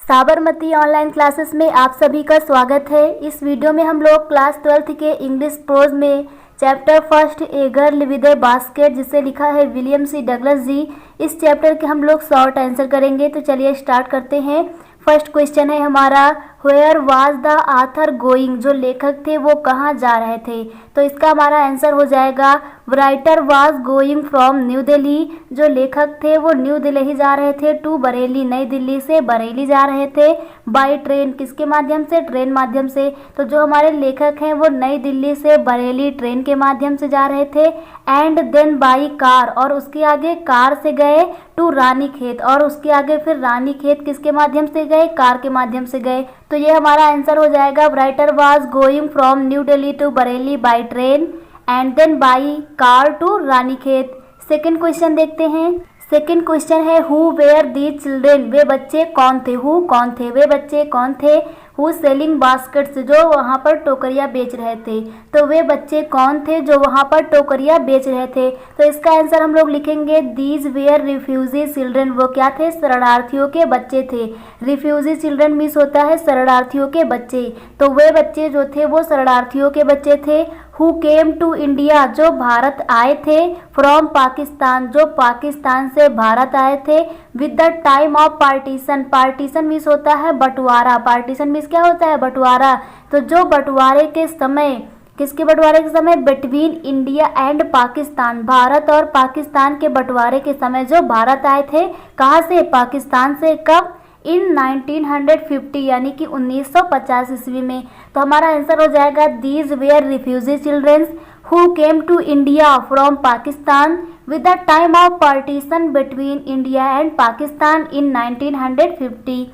Sabarmati online classes में आप सभी का स्वागत है। इस वीडियो में हम लोग क्लास 12th के इंग्लिश प्रोज में chapter first a girl with A basket, जिसे लिखा है विलियम सी डगलस जी, इस चैप्टर के हम लोग शॉर्ट आंसर करेंगे। तो चलिए स्टार्ट करते हैं। फर्स्ट क्वेश्चन है हमारा, where was the author going, जो लेखक थे वो कहाँ जा रहे थे। तो इसका हमारा आंसर हो जाएगा writer was going from New Delhi, जो लेखक थे वो न्यू दिल्ली जा रहे थे, टू बरेली, नई दिल्ली से बरेली जा रहे थे, बाई ट्रेन, किसके माध्यम से, ट्रेन माध्यम से। तो जो हमारे लेखक हैं वो नई दिल्ली से बरेली ट्रेन के माध्यम से जा रहे थे। एंड देन बाई कार, और उसके आगे कार से गए, टू रानीखेत, और उसके आगे फिर रानीखेत किसके माध्यम से गए, कार के माध्यम से गए। तो ये हमारा आंसर हो जाएगा writer was going from New Delhi to Bareilly by train and then by car to Ranikhet. Second question देखते हैं। सेकंड क्वेश्चन है, हु वेयर दीज चिल्ड्रेन, वे बच्चे कौन थे, हु कौन थे, वे बच्चे कौन थे। हु सेलिंग बास्केट्स, जो वहाँ पर टोकरियाँ बेच रहे थे। तो वे बच्चे कौन थे जो वहाँ पर टोकरियाँ बेच रहे थे। तो इसका आंसर हम लोग लिखेंगे दीज वेयर रिफ्यूजी चिल्ड्रेन, वो क्या थे, शरणार्थियों के बच्चे थे। रिफ्यूजी चिल्ड्रेन मीन्स होता है शरणार्थियों के बच्चे। तो वे बच्चे जो थे वो शरणार्थियों के बच्चे थे। हु केम टू इंडिया, जो भारत आए थे, फ्रॉम पाकिस्तान, जो पाकिस्तान से भारत आए थे, with the time of partition, partition means होता है बंटवारा, पार्टीशन मीन्स क्या होता है, बंटवारा। तो जो बंटवारे के समय, किसके बंटवारे के समय, between India and Pakistan, Bharat और पाकिस्तान के बंटवारे के समय जो भारत आए थे, कहाँ से, पाकिस्तान से। कब, इन 1950, यानी कि 1950 ईस्वी में। तो हमारा आंसर हो जाएगा these were refugee childrens who came to India from Pakistan with the time of partition between India and Pakistan in 1950।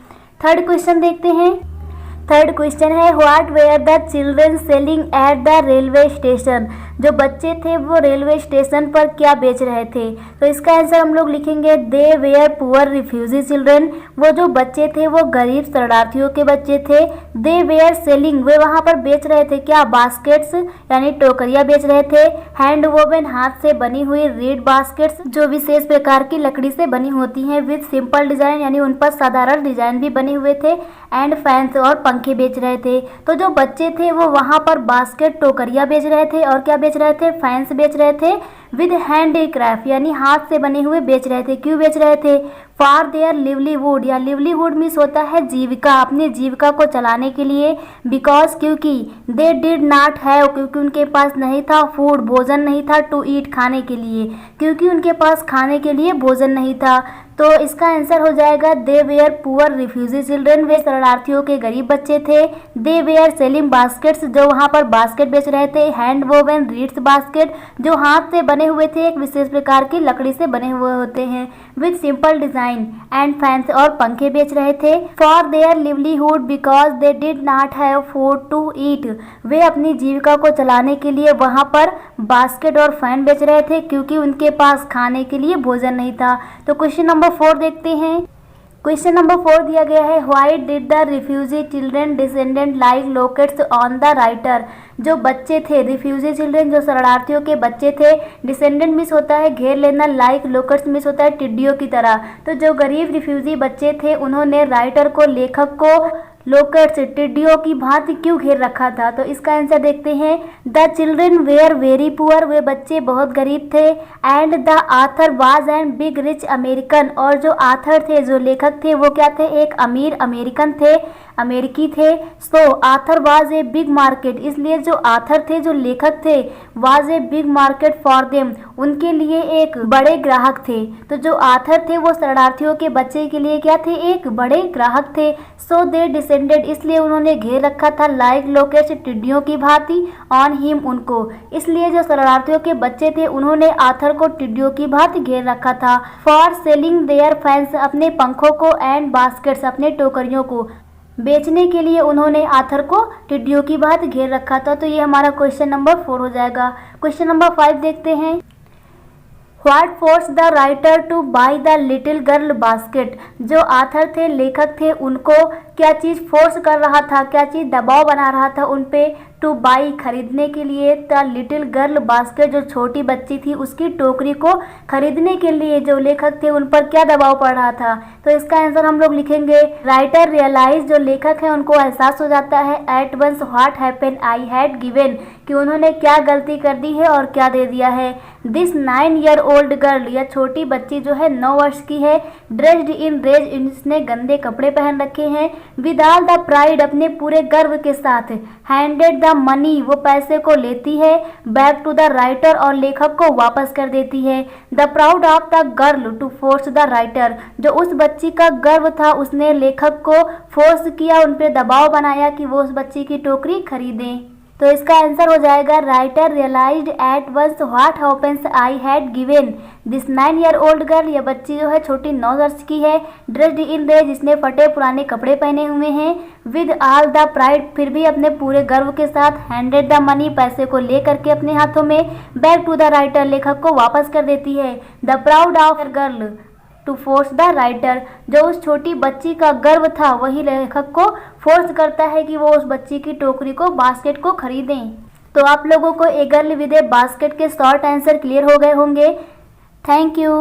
Third question देखते हैं। थर्ड क्वेश्चन है, what were the children selling at the railway station, जो बच्चे थे वो railway station पर क्या बेच रहे थे। तो इसका आंसर हम लोग लिखेंगे दे वेयर पुअर रिफ्यूजी चिल्ड्रेन, वो जो बच्चे थे वो गरीब शरणार्थियों के बच्चे थे। दे वेयर सेलिंग, वे वहाँ पर बेच रहे थे क्या, बास्केट्स, यानी टोकरियाँ बेच रहे थे। हैंड वोवन, हाथ से बनी हुई रीड बास्केट्स, जो विशेष प्रकार की लकड़ी से बनी होती हैं, विद सिंपल डिजाइन, यानी उन पर साधारण डिजाइन भी बने हुए थे। एंड फैंस, और पंखे बेच रहे थे। तो जो बच्चे थे वो वहाँ पर बास्केट, टोकरियाँ बेच रहे थे, और क्या बेच रहे थे, फैंस बेच रहे थे, विद हैंडीक्राफ्ट, यानी हाथ से बने हुए बेच रहे थे। क्यों बेच रहे थे, फॉर देयर लिवलीहुड, या लिवलीहुड मीन्स होता है जीविका, अपनी जीविका को चलाने के लिए। बिकॉज, क्योंकि, दे डिड नॉट हैव, क्योंकि उनके पास नहीं था, फूड, भोजन नहीं था, टू ईट, खाने के लिए, क्योंकि उनके पास खाने के लिए भोजन नहीं था। तो इसका आंसर हो जाएगा दे वेयर पुअर रिफ्यूजी चिल्ड्रेन, वे शरणार्थियों के गरीब बच्चे थे। दे वेयर सेलिंग बास्केट्स, जो वहाँ पर बास्केट बेच रहे थे। हैंड वोवन रीड्स बास्केट, जो हाथ से बने हुए थे, एक विशेष प्रकार की लकड़ी से बने हुए होते हैं, with simple design. And fans, और पंखे बेच रहे थे। For their livelihood because they did not have food to eat, वे अपनी जीविका को चलाने के लिए वहाँ पर बास्केट और फैन बेच रहे थे, क्योंकि उनके पास खाने के लिए भोजन नहीं था। तो क्वेश्चन नंबर 4 देखते हैं। क्वेश्चन नंबर 4 दिया गया है, why did the refugee children descendant like locates on the writer, जो बच्चे थे रिफ्यूजी चिल्ड्रेन, जो शरणार्थियों के बच्चे थे, डिसेंडेंट मिस होता है घेर लेना, लाइक लोकेट्स मिस होता है टिड्डियों की तरह। तो जो गरीब रिफ्यूजी बच्चे थे उन्होंने राइटर को, लेखक को, लोकेट्स, टिड्डियों की भांति क्यों घेर रखा था। तो इसका आंसर देखते हैं, the children were very poor, वे बच्चे बहुत गरीब थे। And the author was an big rich American, और जो आथर थे, जो लेखक थे, वो क्या थे, एक अमीर अमेरिकन थे, अमेरिकी थे। So author was a big market, इसलिए जो आथर थे, जो लेखक थे, was a big market for them, उनके लिए एक बड़े ग्राहक थे। तो जो आथर थे वो शरणार्थियों के बच्चे के लिए क्या थे, एक बड़े ग्राहक थे। सो दे डिसेंडेड, इसलिए उन्होंने घेर रखा था, लाइक लोकेट्स, टिड्डियों की भांति, ऑन हिम, उनको। इसलिए जो शरणार्थियों के बच्चे थे उन्होंने आथर को टिड्डियों की भांति घेर रखा था। फॉर सेलिंग देयर फैंस, अपने पंखों को, एंड बास्केट्स, अपने टोकरियों को बेचने के लिए उन्होंने आथर को टिड्डियों की भांति घेर रखा था। तो ये हमारा क्वेश्चन नंबर 4 हो जाएगा। क्वेश्चन नंबर 5 देखते हैं। What force the writer two by the little girl basket, जो आथर थे, लेखक थे, उनको क्या चीज़ फोर्स कर रहा था, क्या चीज़ दबाव बना रहा था उन पे टू बाई खरीदने के लिए। द लिटिल गर्ल बास्केट, जो छोटी बच्ची थी उसकी टोकरी को खरीदने के लिए जो लेखक थे उन पर क्या दबाव पड़ रहा था। तो इसका आंसर हम लोग लिखेंगे राइटर रियलाइज, जो लेखक है उनको एहसास हो जाता है at once what happen I had given, कि उन्होंने क्या गलती कर दी है और क्या दे दिया है। दिस 9-year-old गर्ल, यह छोटी बच्ची जो है 9 वर्ष की है। ड्रेस्ड इन रेज, इसने गंदे कपड़े पहन रखे हैं। विद ऑल द प्राइड, अपने पूरे गर्व के साथ। हैंडेड द मनी, वो पैसे को लेती है। बैक टू द राइटर, और लेखक को वापस कर देती है। The proud of the girl to force the writer, जो उस बच्ची का गर्व था उसने लेखक को फोर्स किया, उन पर दबाव बनाया कि वो उस बच्ची की टोकरी खरीदें। तो इसका आंसर हो जाएगा writer realised at once what happens I had given this 9-year-old girl, यह बच्ची जो है छोटी 9 वर्ष की है। ड्रेस्ड इन रेज, जिसने फटे पुराने कपड़े पहने हुए हैं। विद ऑल द प्राइड, फिर भी अपने पूरे गर्व के साथ। हैंडेड द मनी, पैसे को ले करके अपने हाथों में। बैक टू द राइटर, लेखक को वापस कर देती है। The proud of girl to force the writer, जो उस छोटी बच्ची का गर्व था वही लेखक को फोर्स करता है कि वो उस बच्ची की टोकरी को, बास्केट को खरीदें। तो आप लोगों को a girl with A basket के शॉर्ट आंसर क्लियर हो गए होंगे। Thank you.